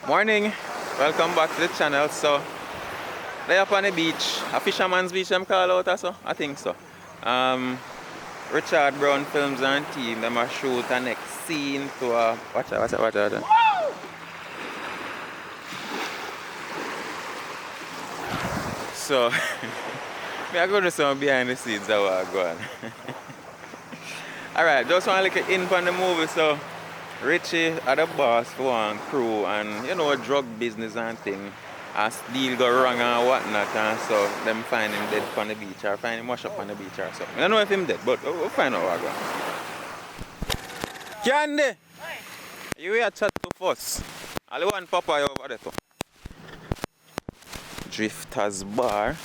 Morning, welcome back to the channel. So, they up on the beach, a fisherman's beach them call out or so, I think so. Richard Brown Films and team, them a shoot a next scene to a, watch out. So, me I go to some behind the scenes that I go on. Alright, just want to look in on the movie, so Richie are the boss for one crew and you know drug business and thing. As deal go wrong and whatnot and so them find him dead on the beach or find him wash up on the beach or something. I don't know if him dead, but we'll find out what going. Candy! You here chat to first. I'll one Popeye over there too. Drifters Bar.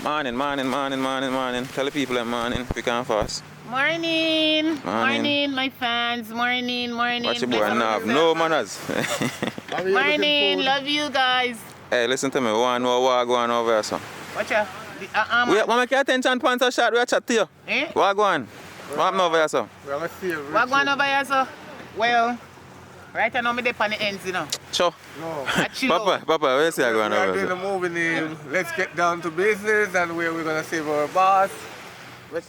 Morning. Tell the people that morning, quick and fast. Morning, my fans. Morning. Watch your boy now. No manners. Morning, love you guys. Hey, listen to me. We want to know what going on over here, son. Watch out. We make your attention points a shot. We are chat to you. Eh? What going on? What happened over here, son? What going over here, sir? Well, right now I'm on the ends, you know. Sure. No. Papa, where you see We going are over doing here? a movie named Let's Get Down to Business and where we're going to save our boss. Ready.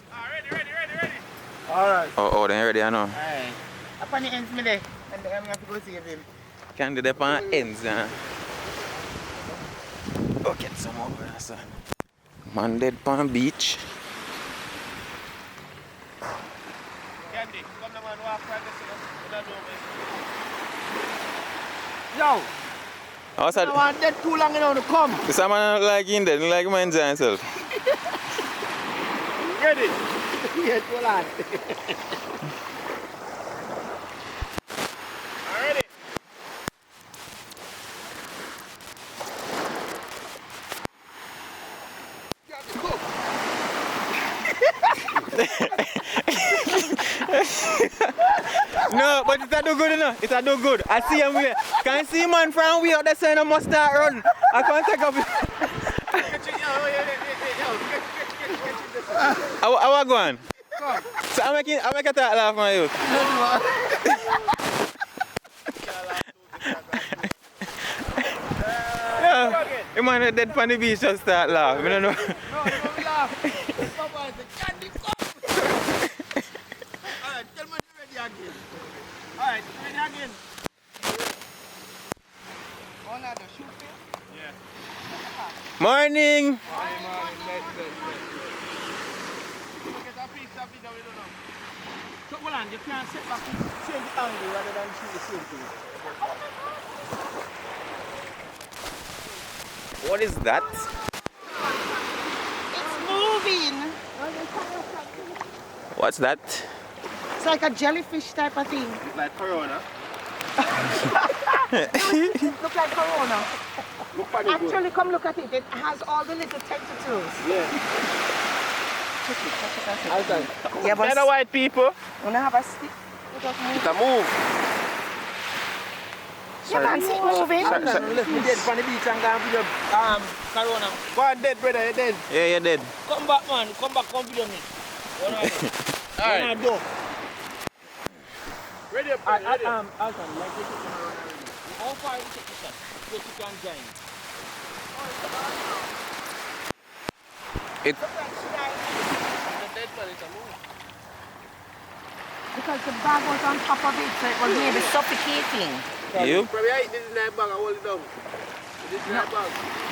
Alright. Oh, then ready, I know. Alright. Up on the ends, me there. And I'm going to go save him. Can't do that on ends, huh? Go get some over there, son. Man dead on beach. Candy, come the man walk right this, Yo! I said, I want that too long to come. this man like in there, like man enjoy himself. Ready? Yes, hold on. Already. No, but it's not do good enough. It's not do good. I see him here. Can you see man from way out there saying I must start run? I can't take up. How go on? So I'm making a talk laugh on you. Yeah, the man dead on the beach just start laugh. I don't know. No, don't laugh. Papa said, Candy, come! Alright, tell me you're ready again. Alright, ready again. Oh, now the shooting? Yeah. Morning. Morning. Let's. Look at a piece of video we don't know. So, hold on, you can't sit back and change the angle rather than shoot the same thing. What is that? It's moving. What's that? It's like a jellyfish type of thing. It's like Corona. Look like Corona. Look at it. Actually, come look at it. It has all the little tentacles. Yeah. Alton. Yeah, but They're the white people. when I have a stick, it doesn't move. It's a move. You can see it moving. Let me dead from the beach and go and video Corona. Go on dead, brother, you're dead. Yeah, you're dead. Come back, man. Come back, come video me. Alright. Ready up, ready up. Alton, like this is around already. How far you take this up? So you can join. It. Because the bag was on top of it, so it was maybe suffocating. You? Probably I eat this in that bag and hold it down. This is that bag.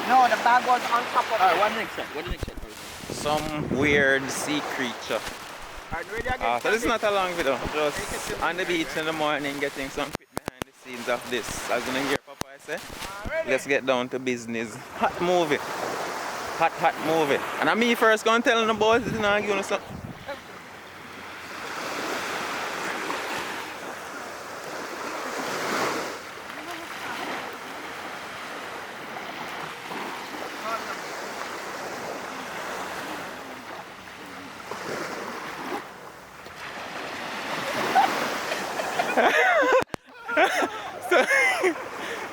No, the bag was on top of Alright, it. what next shot? What the next shot? Some weird sea creature. Alright, ready again? So this is not a long video. Just on the beach in the morning getting some quick behind the scenes of this. As you can hear Popeye say, let's get down to business. Hot movie. Hot movie. And I'm me first going to tell the boys this is not giving us something.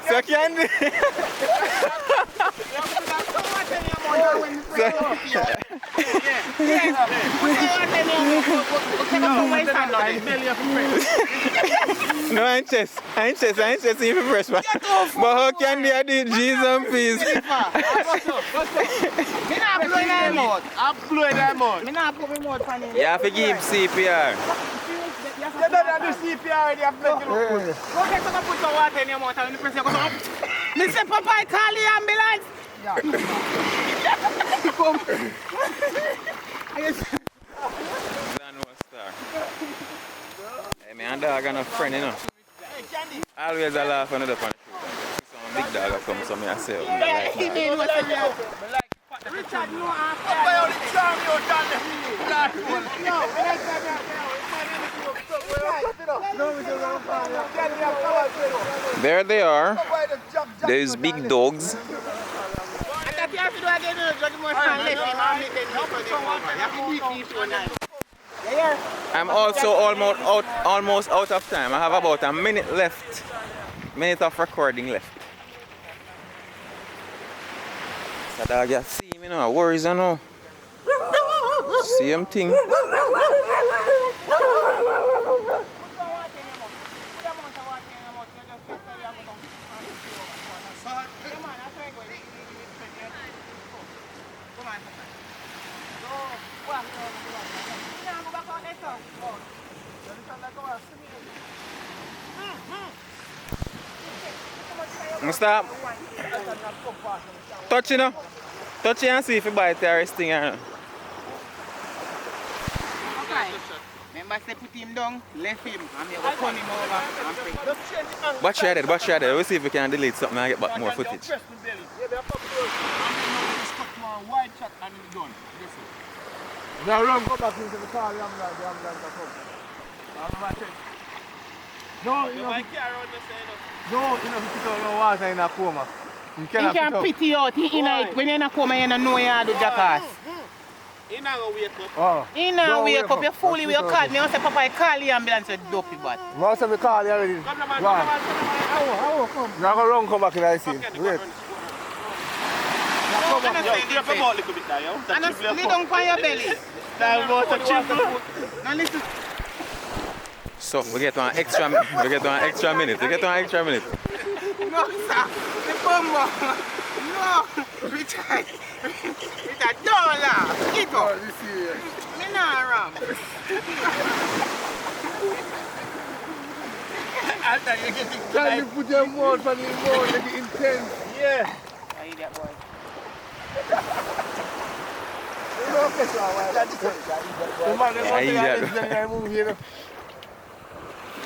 So Candy. No, I ain't chest even fresh, man. But how can they do it? Jesus and peace. Me not blow in my mouth. I'm blowing that mouth. Me not put my mouth on him. You have to give CPR. You don't have the CPR already. You have to make it look good. Go get some put some water in your mouth and you press your go. Me say Popeye call the ambulance. Hey, me and dog and a friend, you know. Always a laugh when I up on the shoot. Some big dog come, so me I say, He made what's the real. Richard, no, there they are. Those big dogs. I'm also almost out of time. I have about a minute left. Minute of recording left. So dog, you see me now, worries I know. Same thing. Stop. Touch it now. Touch it and see if you bite the thing or not. Okay. Remember say put him down, left him, and me will turn him over and pick. Watch your head, watch your head. We'll see if we can delete something and get back more footage. Now run, go back into the car, the ambulance come. No, you know, no, you know, if you don't know water in a coma. You He can pity out, he in it. When you're in a coma, you don't know you do jackass. He not gonna wake up. Oh. He not wake up, you're fully with your call. Me say Papa, call the ambulance with dopey butt. I said we call you already. Come on, come. Now go run, come back in the scene. Wait. And just lay down on your belly. Now listen. So we get one extra minute. We get one extra minute. No, sir. The bumbo. No. Richard. Richard, don't laugh. Get up. Me not ram. Alton, you're getting trying to put your mouth on your mouth, make it intense. Yeah. I eat that boy.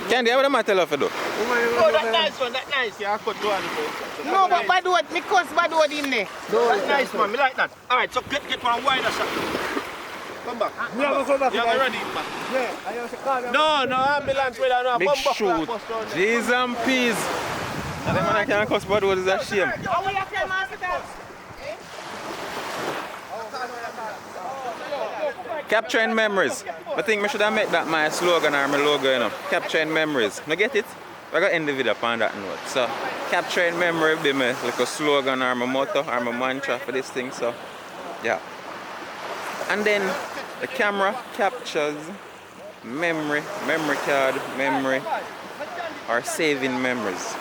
Candy, what am I telling you? Oh, that nice one, that nice. Yeah, I cut one. No, but bad word, me cuss bad word in there. No, that's nice, man. Me like that. Alright, so get one wider shot. Come back. Come back. You're ready, man. Yeah. No, ambulance with a big shoot. Jesus and peace. And then when I can't cuss bad words, is a shame. Capturing memories. I think I should have made that my slogan or my logo, you know. Capturing memories. You get it? I got to end the video upon that note. So, capturing memory be my like a slogan or my motto or my mantra for this thing. So, yeah. And then the camera captures memory card, memory, or saving memories.